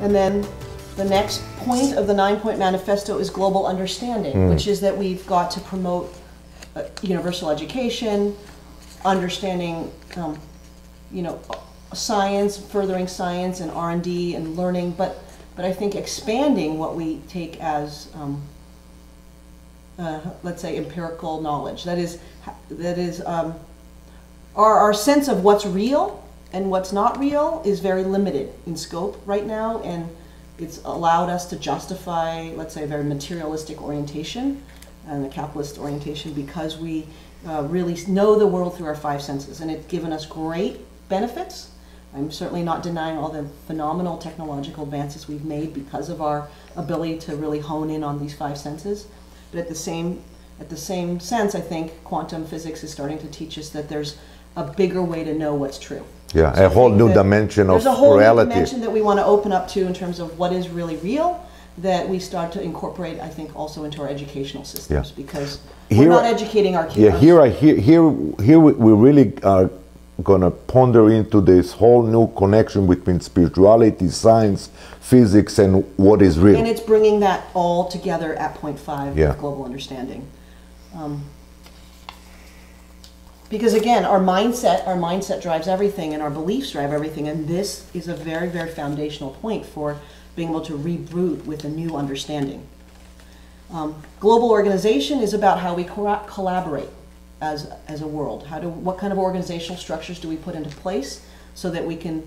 And then the next point of the 9-point manifesto is global understanding, which is that we've got to promote universal education, understanding, you know, science, furthering science and R&D and learning, but I think expanding what we take as, let's say, empirical knowledge. That is our sense of what's real and what's not real is very limited in scope right now, and it's allowed us to justify, let's say, a very materialistic orientation and a capitalist orientation because we really know the world through our 5 senses, and it's given us great benefits. I'm certainly not denying all the phenomenal technological advances we've made because of our ability to really hone in on these 5 senses. But at the same sense, I think quantum physics is starting to teach us that there's a bigger way to know what's true. Yeah, so a whole new dimension of reality. There's a whole new dimension that we want to open up to in terms of what is really real, that we start to incorporate, I think, also into our educational systems, because we're not educating our kids. Yeah, here we really are going to ponder into this whole new connection between spirituality, science, physics, and what is real. And it's bringing that all together at point 5 of global understanding. Because again, our mindset drives everything, and our beliefs drive everything, and this is a very, very foundational point for being able to reboot with a new understanding. Global organization is about how we collaborate as a world. What kind of organizational structures do we put into place so that we can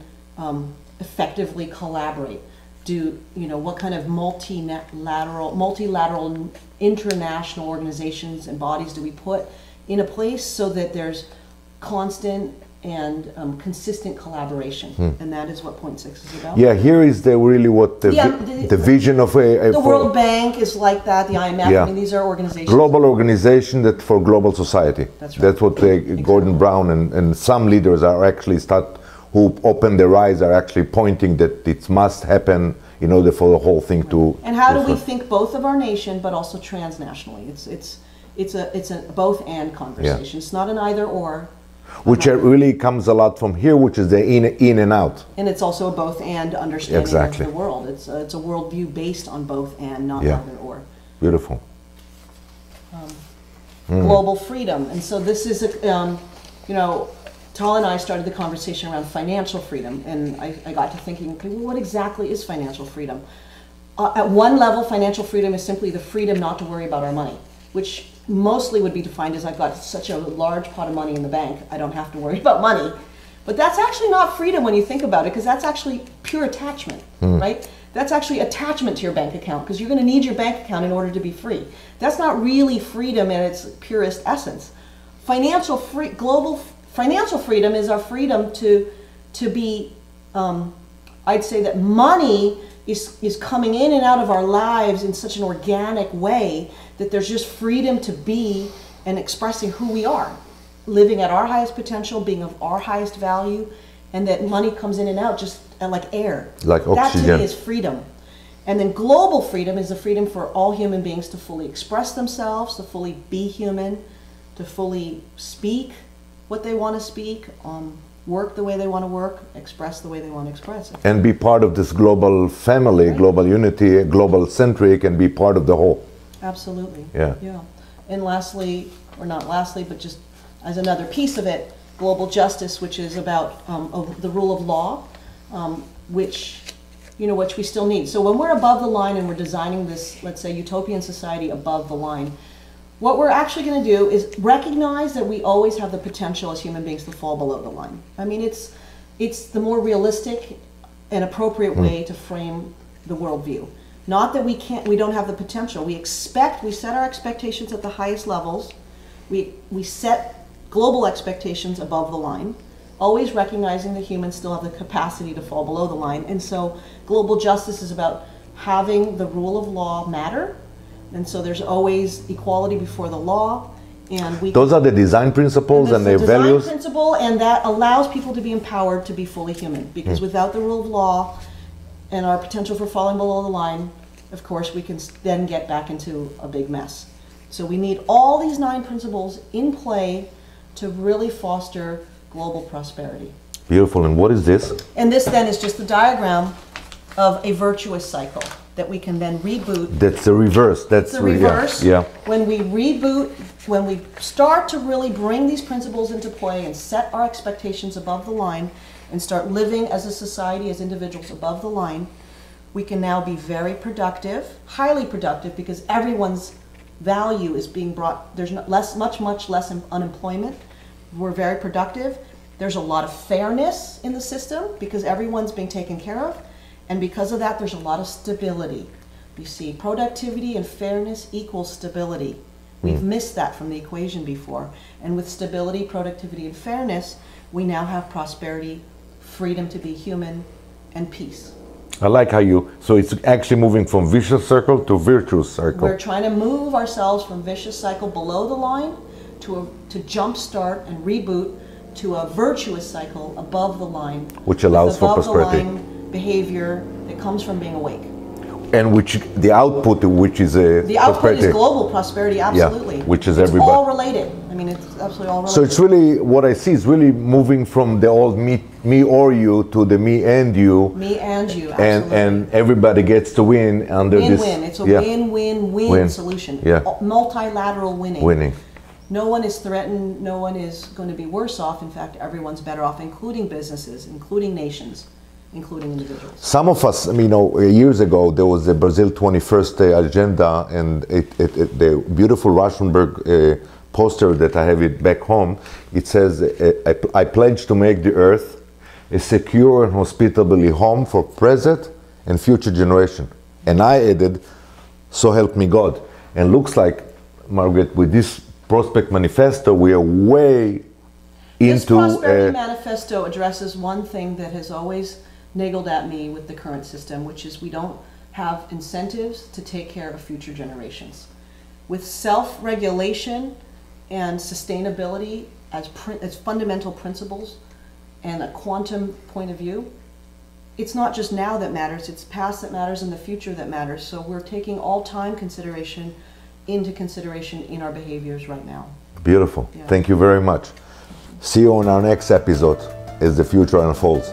effectively collaborate? What kind of multilateral international organizations and bodies do we put in a place so that there's constant and consistent collaboration, and that is what point 6 is about. Yeah, here is really what the vision of the World Bank is like that. The IMF. I mean, these are organizations. Global organization that for global society. That's right. That's what Gordon Brown and some leaders are actually who open their eyes are actually pointing that it must happen in order for the whole thing to. And how do we think both of our nation, but also transnationally? It's a both and conversation. It's not an either or. Which really comes a lot from here, which is the in and out. And it's also a both and understanding of the world. It's a worldview based on both and, not either or. Beautiful. Global freedom. And so this is, Tal and I started the conversation around financial freedom, and I got to thinking, okay, well, what exactly is financial freedom? At one level, financial freedom is simply the freedom not to worry about our money, which mostly would be defined as I've got such a large pot of money in the bank, I don't have to worry about money. But that's actually not freedom when you think about it, because that's actually pure attachment, right? That's actually attachment to your bank account, because you're going to need your bank account in order to be free. That's not really freedom in its purest essence. Global financial freedom is our freedom to be, I'd say that money is coming in and out of our lives in such an organic way that there's just freedom to be and expressing who we are, living at our highest potential, being of our highest value, and that money comes in and out just like air. Like oxygen. That to me is freedom. And then global freedom is the freedom for all human beings to fully express themselves, to fully be human, to fully speak what they want to speak, work the way they want to work, express the way they want to express it. And be part of this global family, global unity, global centric, and be part of the whole. Absolutely. Yeah. And lastly, or not lastly, but just as another piece of it, global justice, which is about the rule of law, which we still need. So when we're above the line and we're designing this, let's say, utopian society above the line, what we're actually going to do is recognize that we always have the potential as human beings to fall below the line. I mean, it's the more realistic and appropriate way to frame the worldview. Not that we don't have the potential. We set our expectations at the highest levels. We set global expectations above the line, always recognizing that humans still have the capacity to fall below the line. And so global justice is about having the rule of law matter. And so there's always equality before the law. And those are the design principles and their values. Design principle, and that allows people to be empowered to be fully human. Because without the rule of law and our potential for falling below the line, of course, we can then get back into a big mess. So we need all these 9 principles in play to really foster global prosperity. Beautiful. And what is this? And this then is just the diagram of a virtuous cycle that we can then reboot. That's the reverse. That's The reverse. Yeah. When we reboot, when we start to really bring these principles into play and set our expectations above the line and start living as a society, as individuals above the line, we can now be very productive, highly productive, because everyone's value is being brought. There's much less unemployment. We're very productive. There's a lot of fairness in the system because everyone's being taken care of. And because of that, there's a lot of stability. You see, productivity and fairness equals stability. We've missed that from the equation before. And with stability, productivity, and fairness, we now have prosperity, freedom to be human, and peace. I like how so it's actually moving from vicious circle to virtuous circle. We're trying to move ourselves from vicious cycle below the line to jumpstart and reboot to a virtuous cycle above the line. Which allows for prosperity. Above the line behavior that comes from being awake. And which the output, which is a the output is global prosperity, absolutely. Yeah, which is it's everybody. all related. I mean, it's absolutely all related. So it's really, what I see is really moving from the old me or you to the me and you. Me and you, absolutely. And everybody gets to win under this. Win-win. It's a win-win-win solution. Yeah. Multilateral winning. Winning. No one is threatened. No one is going to be worse off. In fact, everyone's better off, including businesses, including nations, including individuals. Some of us, years ago, there was the Brazil 21st agenda, and the beautiful Rauschenberg poster that I have it back home, it says, I pledge to make the earth a secure and hospitable home for present and future generation. And I added, so help me God. And looks like, Margaret, with this Prospect Manifesto, we are way into... This Prosperity Manifesto addresses one thing that has always niggled at me with the current system, which is we don't have incentives to take care of future generations. With self-regulation and sustainability as fundamental principles and a quantum point of view, it's not just now that matters, it's past that matters and the future that matters. So we're taking all time consideration into consideration in our behaviors right now. Beautiful. Yeah. Thank you very much. See you on our next episode as the future unfolds.